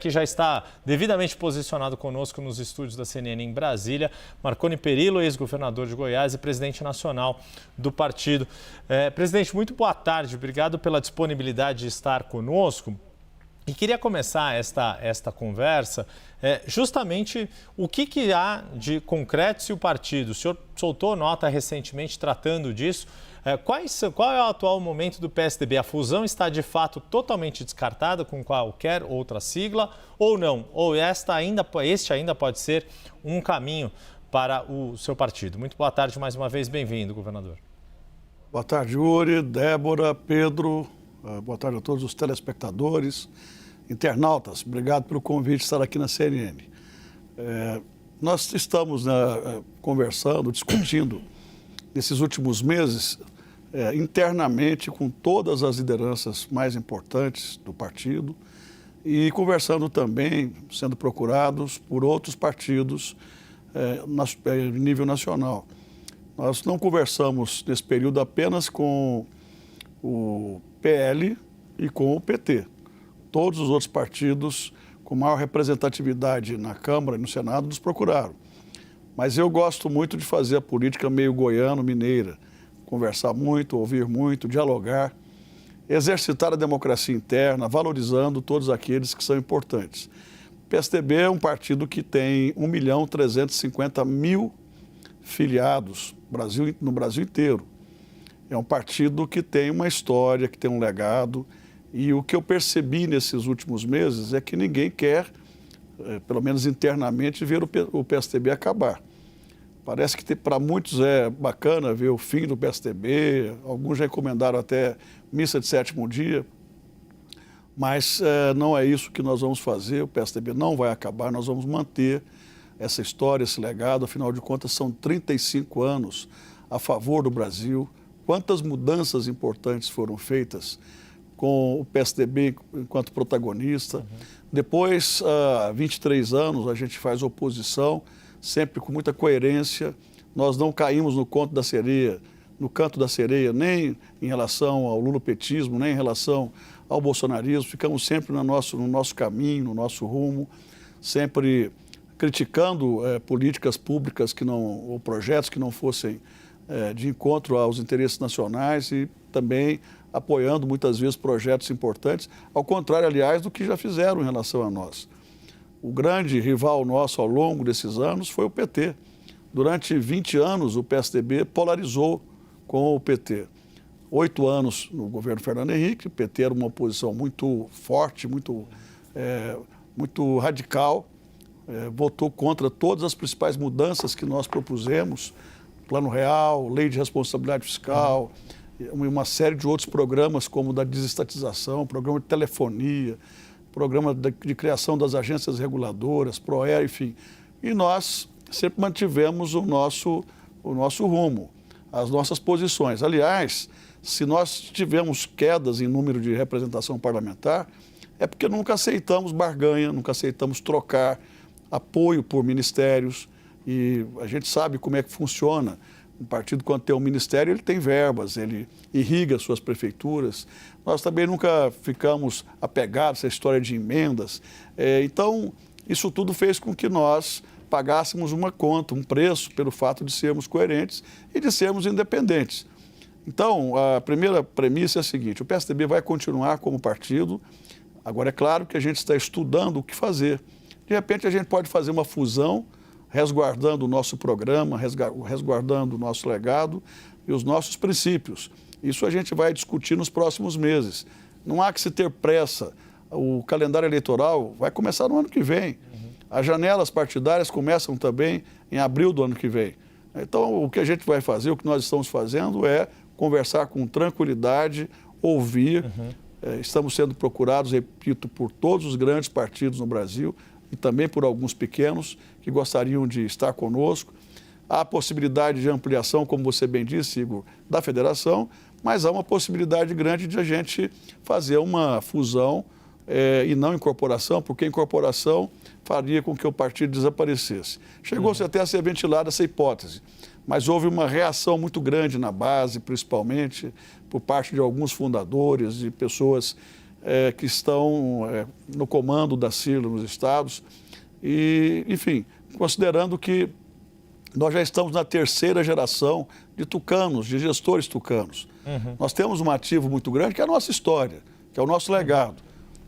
Que já está devidamente posicionado conosco nos estúdios da CNN em Brasília, Marconi Perillo, ex-governador de Goiás e presidente nacional do partido. Presidente, muito boa tarde, obrigado pela disponibilidade de estar conosco. E queria começar esta conversa justamente o que há de concreto se o partido, o senhor soltou nota recentemente tratando disso, qual é o atual momento do PSDB? A fusão está de fato totalmente descartada com qualquer outra sigla ou não? Ou este ainda pode ser um caminho para o seu partido? Muito boa tarde mais uma vez, bem-vindo, governador. Boa tarde, Yuri, Débora, Pedro, boa tarde a todos os telespectadores, internautas, obrigado pelo convite de estar aqui na CNN. Nós estamos conversando, discutindo nesses últimos meses, internamente com todas as lideranças mais importantes do partido e conversando também, sendo procurados por outros partidos em nível nacional. Nós não conversamos nesse período apenas com o PL e com o PT. Todos os outros partidos com maior representatividade na Câmara e no Senado nos procuraram. Mas eu gosto muito de fazer a política meio goiano-mineira, conversar muito, ouvir muito, dialogar, exercitar a democracia interna, valorizando todos aqueles que são importantes. O PSDB é um partido que tem 1.350.000 filiados no Brasil inteiro. É um partido que tem uma história, que tem um legado, e o que eu percebi nesses últimos meses é que ninguém quer, pelo menos internamente, ver o PSDB acabar. Parece que para muitos é bacana ver o fim do PSDB, alguns já recomendaram até missa de sétimo dia, mas não é isso que nós vamos fazer, o PSDB não vai acabar, nós vamos manter essa história, esse legado, afinal de contas são 35 anos a favor do Brasil, quantas mudanças importantes foram feitas com o PSDB enquanto protagonista. Depois, há 23 anos, a gente faz oposição, sempre com muita coerência. Nós não caímos no canto da sereia, nem em relação ao lulopetismo, nem em relação ao bolsonarismo. Ficamos sempre no nosso caminho, no nosso rumo, sempre criticando políticas públicas ou projetos que não fossem de encontro aos interesses nacionais e também apoiando muitas vezes projetos importantes, ao contrário, aliás, do que já fizeram em relação a nós. O grande rival nosso ao longo desses anos foi o PT. Durante 20 anos, o PSDB polarizou com o PT. 8 anos no governo Fernando Henrique, o PT era uma oposição muito forte, muito radical, votou contra todas as principais mudanças que nós propusemos, Plano Real, Lei de Responsabilidade Fiscal, uma série de outros programas, como o da desestatização, programa de telefonia, programa de criação das agências reguladoras, PROER, enfim. E nós sempre mantivemos o nosso rumo, as nossas posições. Aliás, se nós tivemos quedas em número de representação parlamentar, é porque nunca aceitamos barganha, nunca aceitamos trocar apoio por ministérios. E a gente sabe como é que funciona. Um partido, quando tem um ministério, ele tem verbas, ele irriga suas prefeituras. Nós também nunca ficamos apegados a essa história de emendas. Então, isso tudo fez com que nós pagássemos uma conta, um preço, pelo fato de sermos coerentes e de sermos independentes. Então, a primeira premissa é a seguinte: o PSDB vai continuar como partido. Agora, é claro que a gente está estudando o que fazer. De repente, a gente pode fazer uma fusão, resguardando o nosso programa, resguardando o nosso legado e os nossos princípios. Isso a gente vai discutir nos próximos meses. Não há que se ter pressa. O calendário eleitoral vai começar no ano que vem. As janelas partidárias começam também em abril do ano que vem. Então, o que a gente vai fazer, o que nós estamos fazendo é conversar com tranquilidade, ouvir. Estamos sendo procurados, repito, por todos os grandes partidos no Brasil, e também por alguns pequenos que gostariam de estar conosco. Há a possibilidade de ampliação, como você bem disse, Igor, da federação, mas há uma possibilidade grande de a gente fazer uma fusão e não incorporação, porque a incorporação faria com que o partido desaparecesse. Chegou-se até a ser ventilada essa hipótese, mas houve uma reação muito grande na base, principalmente por parte de alguns fundadores e pessoas que estão no comando da sigla nos estados. E, enfim, considerando que nós já estamos na terceira geração de tucanos, de gestores tucanos. Nós temos um ativo muito grande, que é a nossa história, que é o nosso legado.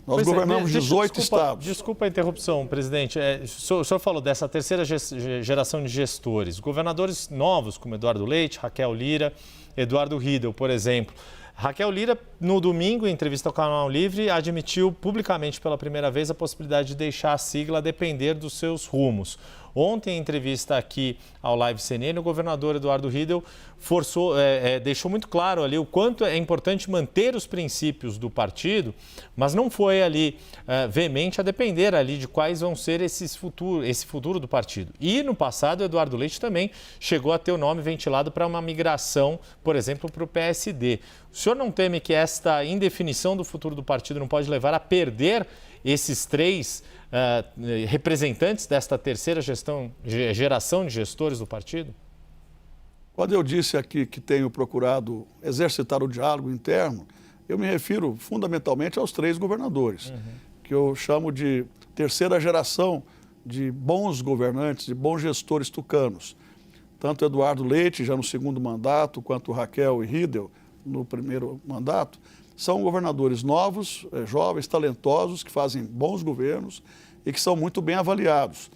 Nós governamos 18 estados. Desculpa a interrupção, presidente. O senhor falou dessa terceira geração de gestores. Governadores novos, como Eduardo Leite, Raquel Lira, Eduardo Riedel, por exemplo. Raquel Lira, no domingo, em entrevista ao Canal Livre, admitiu publicamente pela primeira vez a possibilidade de deixar a sigla depender dos seus rumos. Ontem, em entrevista aqui ao Live CNN, o governador Eduardo Riedel deixou muito claro ali o quanto é importante manter os princípios do partido, mas não foi ali veemente a depender ali de quais vão ser esse futuro do partido. E no passado, o Eduardo Leite também chegou a ter o nome ventilado para uma migração, por exemplo, para o PSD. O senhor não teme que esta indefinição do futuro do partido não pode levar a perder esses três representantes desta terceira geração de gestores do partido? Quando eu disse aqui que tenho procurado exercitar o diálogo interno, eu me refiro fundamentalmente aos três governadores, que eu chamo de terceira geração de bons governantes, de bons gestores tucanos. Tanto Eduardo Leite, já no segundo mandato, quanto Raquel e Riedel, no primeiro mandato, são governadores novos, jovens, talentosos, que fazem bons governos e que são muito bem avaliados.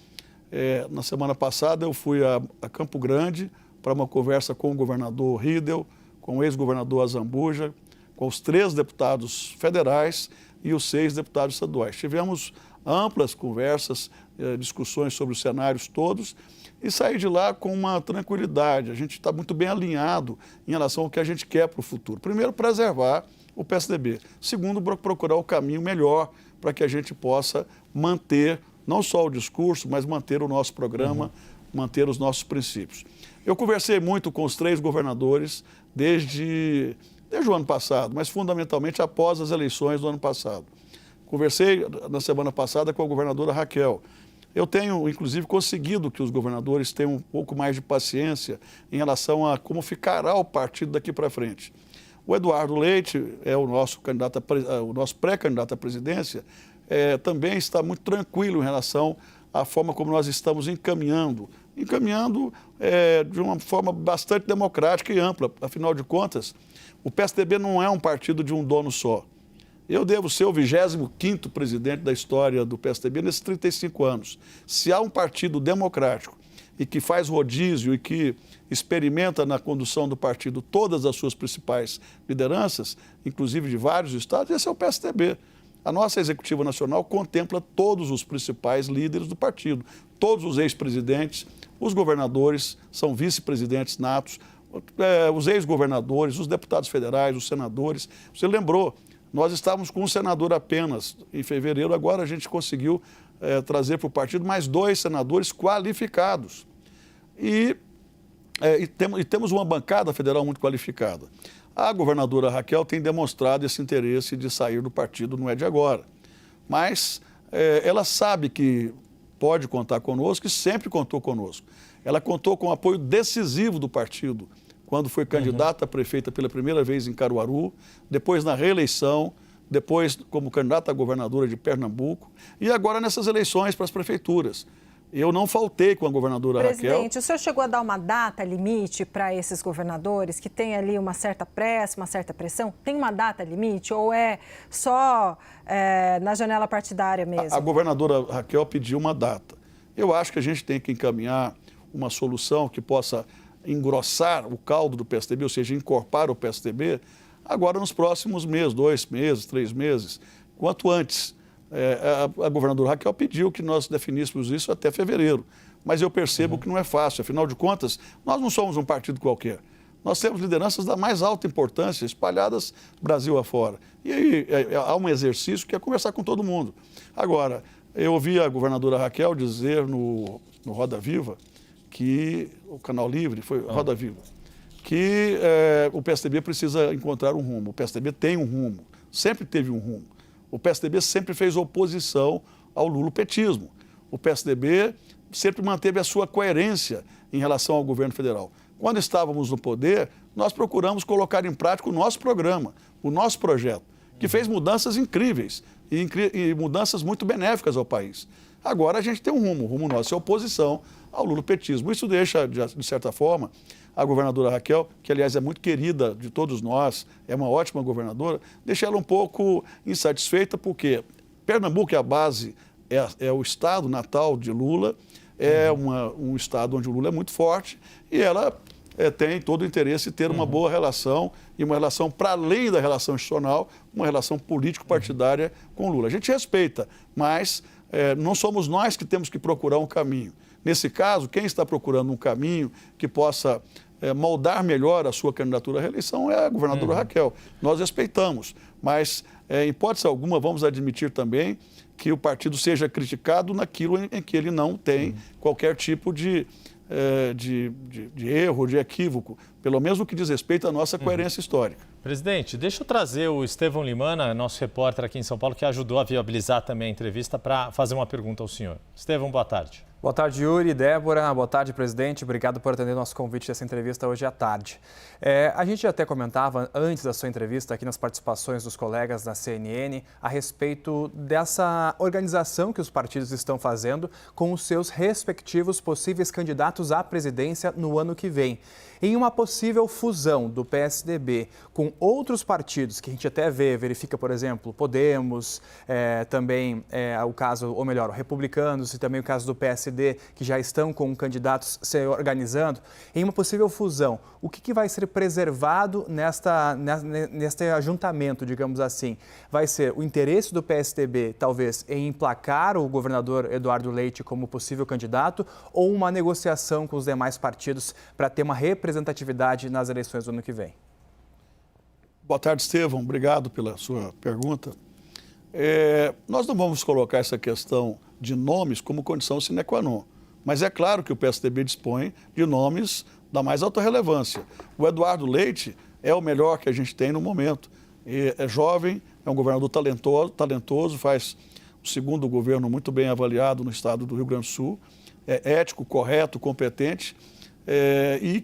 Na semana passada eu fui a Campo Grande para uma conversa com o governador Riedel, com o ex-governador Azambuja, com os 3 deputados federais e os 6 deputados estaduais. Tivemos amplas conversas, discussões sobre os cenários todos e saí de lá com uma tranquilidade. A gente está muito bem alinhado em relação ao que a gente quer para o futuro. Primeiro, preservar o PSDB. Segundo, procurar o caminho melhor para que a gente possa manter não só o discurso, mas manter o nosso programa, manter os nossos princípios. Eu conversei muito com os 3 governadores desde o ano passado, mas fundamentalmente após as eleições do ano passado. Conversei na semana passada com a governadora Raquel. Eu tenho, inclusive, conseguido que os governadores tenham um pouco mais de paciência em relação a como ficará o partido daqui para frente. O Eduardo Leite é o nosso pré-candidato à presidência, também está muito tranquilo em relação à forma como nós estamos encaminhando de uma forma bastante democrática e ampla. Afinal de contas, o PSDB não é um partido de um dono só. Eu devo ser o 25º presidente da história do PSDB nesses 35 anos. Se há um partido democrático e que faz rodízio e que experimenta na condução do partido todas as suas principais lideranças, inclusive de vários estados, esse é o PSDB. A nossa executiva nacional contempla todos os principais líderes do partido, todos os ex-presidentes, os governadores, são vice-presidentes natos, os ex-governadores, os deputados federais, os senadores. Você lembrou, nós estávamos com um senador apenas em fevereiro, agora a gente conseguiu trazer para o partido mais 2 senadores qualificados. E temos uma bancada federal muito qualificada. A governadora Raquel tem demonstrado esse interesse de sair do partido, não é de agora. Mas ela sabe que pode contar conosco e sempre contou conosco. Ela contou com o apoio decisivo do partido, quando foi candidata a prefeita pela primeira vez em Caruaru, depois na reeleição, depois como candidata a governadora de Pernambuco e agora nessas eleições para as prefeituras. Eu não faltei com a governadora Raquel. Presidente, o senhor chegou a dar uma data limite para esses governadores que têm ali uma certa pressa, uma certa pressão? Tem uma data limite ou é só na janela partidária mesmo? A governadora Raquel pediu uma data. Eu acho que a gente tem que encaminhar uma solução que possa engrossar o caldo do PSDB, ou seja, encorpar o PSDB, agora nos próximos meses, 2 meses, 3 meses, quanto antes. A governadora Raquel pediu que nós definíssemos isso até fevereiro, mas eu percebo que não é fácil. Afinal de contas, nós não somos um partido qualquer. Nós temos lideranças da mais alta importância, espalhadas Brasil afora. E aí há um exercício que é conversar com todo mundo. Agora, eu ouvi a governadora Raquel dizer no Roda Viva, que o Canal Livre, foi Roda Viva, que o PSDB precisa encontrar um rumo. O PSDB tem um rumo, sempre teve um rumo. O PSDB sempre fez oposição ao lulopetismo. O PSDB sempre manteve a sua coerência em relação ao governo federal. Quando estávamos no poder, nós procuramos colocar em prática o nosso programa, o nosso projeto. que fez mudanças incríveis e mudanças muito benéficas ao país. Agora a gente tem um rumo, o rumo nosso é oposição ao lulopetismo. Isso deixa, de certa forma, a governadora Raquel, que aliás é muito querida de todos nós, é uma ótima governadora, deixa ela um pouco insatisfeita, porque Pernambuco é a base, é o estado natal de Lula, é um estado onde o Lula é muito forte e ela tem todo o interesse em ter uma boa relação e uma relação para além da relação institucional, uma relação político-partidária com o Lula. A gente respeita, mas não somos nós que temos que procurar um caminho. Nesse caso, quem está procurando um caminho que possa moldar melhor a sua candidatura à reeleição é a governadora Raquel. Nós respeitamos, mas, em hipótese alguma, vamos admitir também que o partido seja criticado naquilo em que ele não tem qualquer tipo de erro, de equívoco, pelo menos no que diz respeito à nossa coerência histórica. Presidente, deixa eu trazer o Estevão Limana, nosso repórter aqui em São Paulo, que ajudou a viabilizar também a entrevista, para fazer uma pergunta ao senhor. Estevão, boa tarde. Boa tarde, Yuri, Débora. Boa tarde, presidente. Obrigado por atender nosso convite dessa entrevista hoje à tarde. A gente até comentava antes da sua entrevista aqui nas participações dos colegas da CNN a respeito dessa organização que os partidos estão fazendo com os seus respectivos possíveis candidatos à presidência no ano que vem. Em uma possível fusão do PSDB com outros partidos, que a gente até verifica, por exemplo, Podemos, também o caso, ou melhor, Republicanos e também o caso do PSD, que já estão com candidatos se organizando, em uma possível fusão, o que vai ser preservado neste ajuntamento, digamos assim? Vai ser o interesse do PSDB, talvez, em emplacar o governador Eduardo Leite como possível candidato, ou uma negociação com os demais partidos para ter uma representatividade nas eleições do ano que vem? Boa tarde, Estevão. Obrigado pela sua pergunta. Nós não vamos colocar essa questão de nomes como condição sine qua non, mas é claro que o PSDB dispõe de nomes da mais alta relevância. O Eduardo Leite é o melhor que a gente tem no momento. É jovem, é um governador talentoso, faz o segundo governo muito bem avaliado no estado do Rio Grande do Sul, é ético, correto, competente, e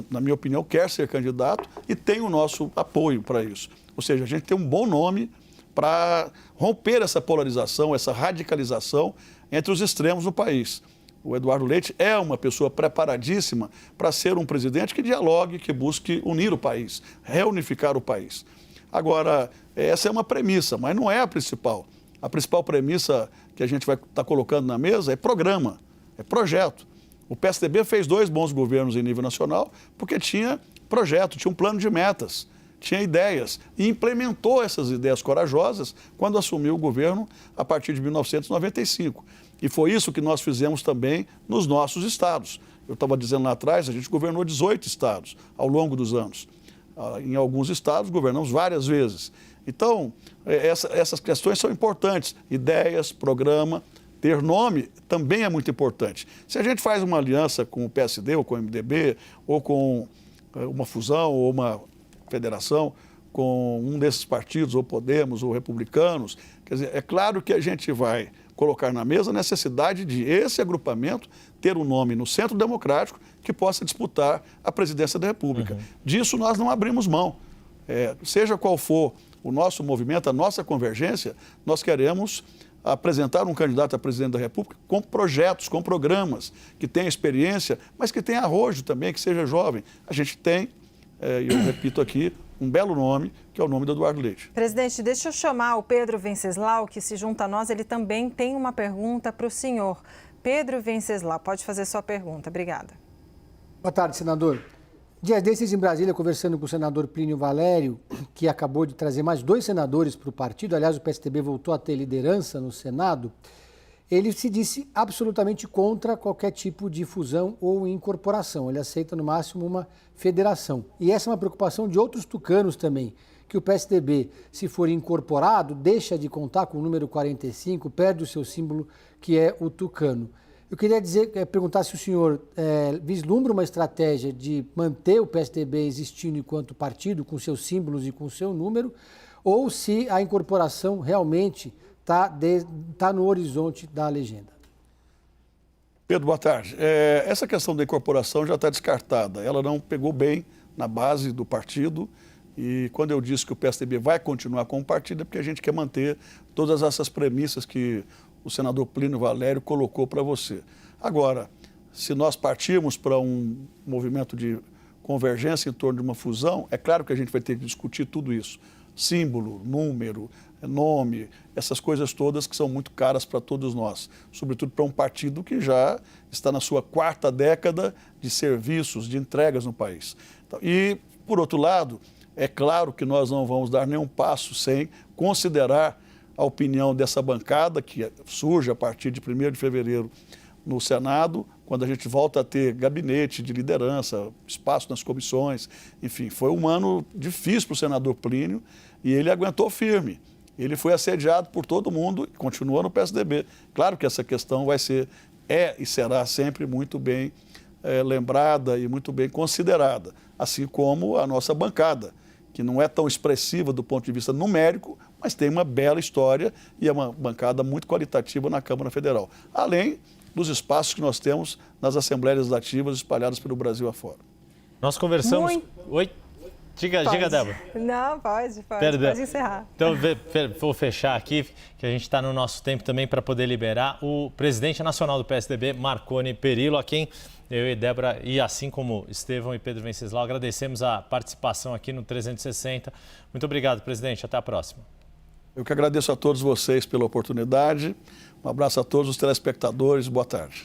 na minha opinião, quer ser candidato e tem o nosso apoio para isso. Ou seja, a gente tem um bom nome para romper essa polarização, essa radicalização entre os extremos do país. O Eduardo Leite é uma pessoa preparadíssima para ser um presidente que dialogue, que busque unir o país, reunificar o país. Agora, essa é uma premissa, mas não é a principal. A principal premissa que a gente vai estar colocando na mesa é programa, é projeto. O PSDB fez 2 bons governos em nível nacional porque tinha projeto, tinha um plano de metas, tinha ideias e implementou essas ideias corajosas quando assumiu o governo a partir de 1995. E foi isso que nós fizemos também nos nossos estados. Eu estava dizendo lá atrás, a gente governou 18 estados ao longo dos anos. Em alguns estados governamos várias vezes. Então, essas questões são importantes. Ideias, programa, ter nome também é muito importante. Se a gente faz uma aliança com o PSD ou com o MDB, ou com uma fusão ou uma federação com um desses partidos, ou Podemos, ou Republicanos, quer dizer, é claro que a gente vai colocar na mesa a necessidade de esse agrupamento ter um nome no Centro Democrático que possa disputar a presidência da República. Disso nós não abrimos mão. Seja qual for o nosso movimento, a nossa convergência, nós queremos apresentar um candidato a presidente da República com projetos, com programas, que tenha experiência, mas que tenha arrojo também, que seja jovem. A gente tem, e eu repito aqui, um belo nome, que é o nome do Eduardo Leite. Presidente, deixa eu chamar o Pedro Venceslau, que se junta a nós, ele também tem uma pergunta para o senhor. Pedro Venceslau, pode fazer sua pergunta. Obrigada. Boa tarde, senador. Dias desses, em Brasília, conversando com o senador Plínio Valério, que acabou de trazer mais 2 senadores para o partido, aliás, o PSDB voltou a ter liderança no Senado, ele se disse absolutamente contra qualquer tipo de fusão ou incorporação. Ele aceita, no máximo, uma federação. E essa é uma preocupação de outros tucanos também, que o PSDB, se for incorporado, deixa de contar com o número 45, perde o seu símbolo, que é o tucano. Eu queria perguntar se o senhor vislumbra uma estratégia de manter o PSDB existindo enquanto partido, com seus símbolos e com seu número, ou se a incorporação realmente está no horizonte da legenda. Pedro, boa tarde. Essa questão da incorporação já está descartada. Ela não pegou bem na base do partido E quando eu disse que o PSDB vai continuar como partido, é porque a gente quer manter todas essas premissas que o senador Plínio Valério colocou para você. Agora, se nós partirmos para um movimento de convergência em torno de uma fusão, é claro que a gente vai ter que discutir tudo isso. Símbolo, número, nome, essas coisas todas que são muito caras para todos nós, sobretudo para um partido que já está na sua 4ª década de serviços, de entregas no país. E, por outro lado, é claro que nós não vamos dar nenhum passo sem considerar a opinião dessa bancada, que surge a partir de 1º de fevereiro no Senado, quando a gente volta a ter gabinete de liderança, espaço nas comissões, enfim, foi um ano difícil para o senador Plínio e ele aguentou firme. Ele foi assediado por todo mundo e continua no PSDB. Claro que essa questão vai ser, e será sempre muito bem lembrada e muito bem considerada, assim como a nossa bancada, que não é tão expressiva do ponto de vista numérico, mas tem uma bela história e é uma bancada muito qualitativa na Câmara Federal. Além dos espaços que nós temos nas Assembleias Legislativas espalhadas pelo Brasil afora. Nós conversamos... Oi? Diga, Débora. Não, pode encerrar. Então, vou fechar aqui, que a gente está no nosso tempo também para poder liberar o presidente nacional do PSDB, Marconi Perillo, a quem eu e Débora, e assim como Estevão e Pedro Venceslau, agradecemos a participação aqui no 360. Muito obrigado, presidente. Até a próxima. Eu que agradeço a todos vocês pela oportunidade. Um abraço a todos os telespectadores. Boa tarde.